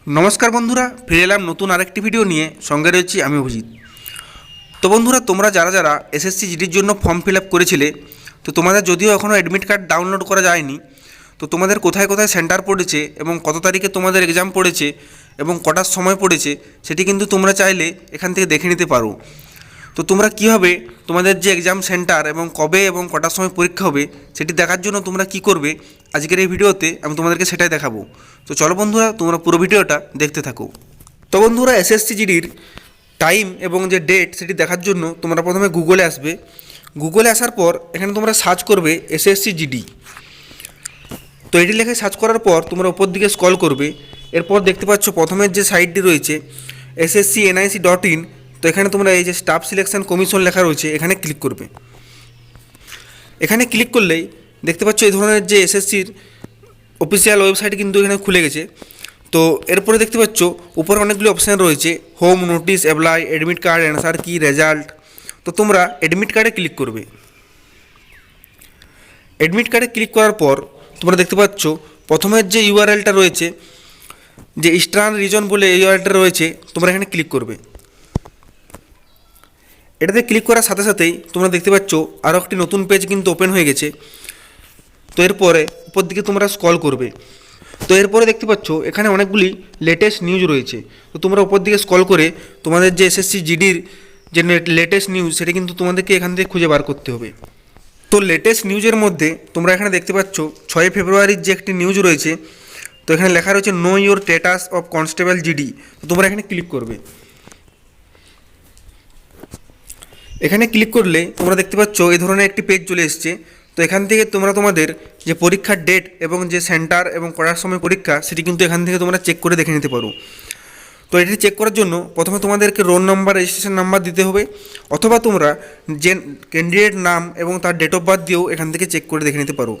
নমস্কার বন্ধুরা, ফিরে এলাম নতুন আরেকটি ভিডিও নিয়ে। সঙ্গে রয়েছি আমি অভিজিৎ। তো বন্ধুরা, তোমরা যারা যারা এসএসসি জিডির জন্য ফর্ম ফিল আপ করেছিলে, তো তোমাদের যদিও এখনও অ্যাডমিট কার্ড ডাউনলোড করা যায়নি, তো তোমাদের কোথায় কোথায় সেন্টার পড়েছে এবং কত তারিখে তোমাদের এক্সাম পড়েছে এবং কটার সময় পড়েছে সেটি কিন্তু তোমরা চাইলে এখান থেকে দেখে নিতে পারো। তো তোমরা কীভাবে তোমাদের যে এক্সাম সেন্টার এবং কবে এবং কটার সময় পরীক্ষা হবে সেটি দেখার জন্য তোমরা কি করবে, আজকের এই ভিডিওতে আমি তোমাদেরকে সেটাই দেখাবো। তো চলো বন্ধুরা, তোমরা পুরো ভিডিওটা দেখতে থাকো। তো বন্ধুরা, এসএসসি জিডির টাইম এবং যে ডেট সেটি দেখার জন্য তোমরা প্রথমে গুগলে আসবে। গুগলে আসার পর এখানে তোমরা সার্চ করবে এসএসসি জিডি। তো এটি লেখে সার্চ করার পর তোমরা উপর দিকে স্ক্রল করবে। এরপর দেখতে পাচ্ছ প্রথমের যে সাইটটি রয়েছে sscnic.in। তো এখানে তোমরা এই যে স্টাফ সিলেকশন কমিশন লেখা রয়েছে এখানে ক্লিক করবে। এখানে ক্লিক করলেই দেখতে পাচ্ছ এই ধরনের যে এসএসসির অফিসিয়াল ওয়েবসাইট কিন্তু এখানে খুলে গেছে। তো এরপরে দেখতে পাচ্ছ উপরে অনেকগুলি অপশান রয়েছে, home, notice, apply, admit card, answer কি, রেজাল্ট। তো তোমরা অ্যাডমিট কার্ডে ক্লিক করবে। অ্যাডমিট কার্ডে ক্লিক করার পর তোমরা দেখতে পাচ্ছ প্রথমের যে ইউআরএলটা রয়েছে, যে ইস্টার্ন রিজন বলে এই ইউআরএলটা রয়েছে, তোমরা এখানে ক্লিক করবে। এটাতে ক্লিক করার সাথে সাথেই তোমরা দেখতে পাচ্ছ আরও একটি নতুন পেজ কিন্তু ওপেন হয়ে গেছে। তো এরপরে উপর দিকে তোমরা স্ক্রল করবে। তো এরপরে দেখতে পাচ্ছ এখানে অনেকগুলি লেটেস্ট নিউজ রয়েছে। তো তোমরা উপর দিকে স্ক্রল করে তোমাদের যে এসএসসি জিডির যে লেটেস্ট নিউজ সেটা কিন্তু তোমাদেরকে এখান থেকে খুঁজে বার করতে হবে। তো লেটেস্ট নিউজের মধ্যে তোমরা এখানে দেখতে পাচ্ছ 6 ফেব্রুয়ারির যে একটি নিউজ রয়েছে। তো এখানে লেখা রয়েছে no your status of constable GD. তো তোমরা এখানে ক্লিক করবে। এখানে ক্লিক করলে তোমরা দেখতে পাচ্ছ এই ধরনের একটি পেজ চলে এসছে। তো এখান থেকে তোমরা তোমাদের যে পরীক্ষার ডেট এবং যে সেন্টার এবং করার সময় পরীক্ষা সেটি কিন্তু এখান থেকে তোমরা চেক করে দেখে নিতে পারো। তো এটি চেক করার জন্য প্রথমে তোমাদেরকে রোল নাম্বার, রেজিস্ট্রেশন নাম্বার দিতে হবে, অথবা তোমরা যে ক্যান্ডিডেট নাম এবং তার ডেট অফ বার্থ দিয়েও এখান থেকে চেক করে দেখে নিতে পারো।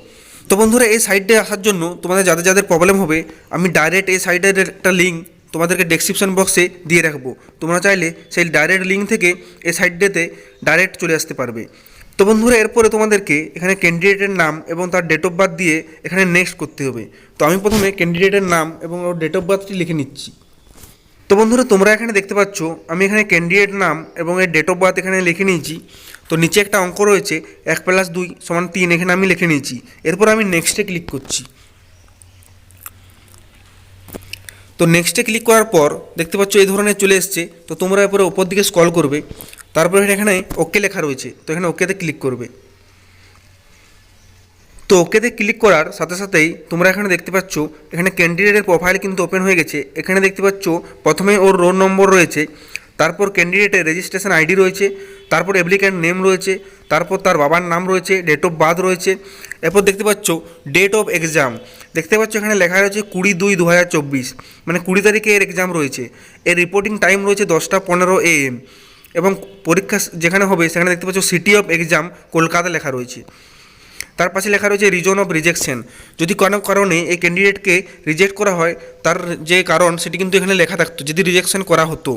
তো বন্ধুরা, এই সাইটে আসার জন্য তোমাদের যাদের যাদের প্রবলেম হবে আমি ডাইরেক্ট এই সাইটের একটা লিঙ্ক তোমাদেরকে ডেসক্রিপশন বক্সে দিয়ে রাখবো। তোমরা চাইলে সেই ডাইরেক্ট লিঙ্ক থেকে এই সাইটটাতে ডাইরেক্ট চলে আসতে পারবে। তো বন্ধুরা, এরপরে তোমাদেরকে এখানে ক্যান্ডিডেটের নাম এবং তার ডেট অফ বার্থ দিয়ে এখানে নেক্সট করতে হবে। তো আমি প্রথমে ক্যান্ডিডেটের নাম এবং ওর ডেট অফ বার্থটি লিখে নিচ্ছি। তো বন্ধুরা, তোমরা এখানে দেখতে পাচ্ছ আমি এখানে ক্যান্ডিডেট নাম এবং এর ডেট অফ বার্থ এখানে লিখে নিয়েছি। তো নিচে একটা অঙ্ক রয়েছে 1 + 2 = 3, এখানে আমি লিখে নিয়েছি। এরপর আমি নেক্সটে ক্লিক করছি। তো নেক্সটে ক্লিক করার পর দেখতে পাচ্ছ এই ধরনের চলে এসছে। তো তোমরা এরপরে ওপর দিকে স্ক্রল করবে, তারপরে এখানে ওকে লেখা রয়েছে। তো এখানে ওকেতে ক্লিক করবে। তো ওকেতে ক্লিক করার সাথে সাথেই তোমরা এখানে দেখতে পাচ্ছ এখানে ক্যান্ডিডেটের প্রোফাইল কিন্তু ওপেন হয়ে গেছে। এখানে দেখতে পাচ্ছ প্রথমে ওর রোল নম্বর রয়েছে, তারপর ক্যান্ডিডেটের রেজিস্ট্রেশন আইডি রয়েছে, তারপর অ্যাপ্লিক্যান্ট নেম রয়েছে, তারপর তার বাবার নাম রয়েছে, ডেট অফ বার্থ রয়েছে। এরপর দেখতে পাচ্ছ ডেট অফ এক্সাম। দেখতে পাচ্ছ এখানে লেখা রয়েছে 20/2/2024, মানে 20 তারিখে এর এক্সাম রয়েছে। এর রিপোর্টিং টাইম রয়েছে 10টা 15 AM এবং পরীক্ষা যেখানে হবে সেখানে দেখতে পাচ্ছ সিটি অফ এক্সাম কলকাতা লেখা রয়েছে। তার পাশে লেখা রয়েছে রিজন অফ রিজেকশন। যদি কোনো কারণে এই ক্যান্ডিডেটকে রিজেক্ট করা হয় তার যে কারণ সেটি কিন্তু এখানে লেখা থাকতো যদি রিজেকশন করা হতো।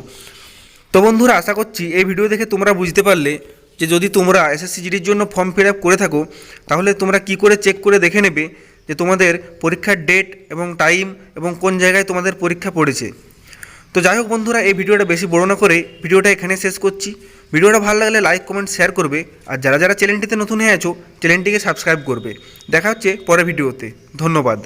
তো বন্ধুরা, আশা করছি এই ভিডিও দেখে তোমরা বুঝতে পারলে যে যদি তোমরা এসএসসি জিডির জন্য ফর্ম ফিল আপ করে থাকো তাহলে তোমরা কি করে চেক করে দেখে নেবে যে তোমাদের পরীক্ষার ডেট এবং টাইম এবং কোন জায়গায় তোমাদের পরীক্ষা পড়েছে। তো যাই হোক বন্ধুরা, এই ভিডিওটা বেশি বড় না করে ভিডিওটা এখানে শেষ করছি। ভিডিওটা ভালো লাগলে লাইক, কমেন্ট, শেয়ার করবে। আর যারা যারা চ্যানেলটিতে নতুন হয়ে আছো চ্যানেলটিকে সাবস্ক্রাইব করবে। দেখা হচ্ছে পরের ভিডিওতে। ধন্যবাদ।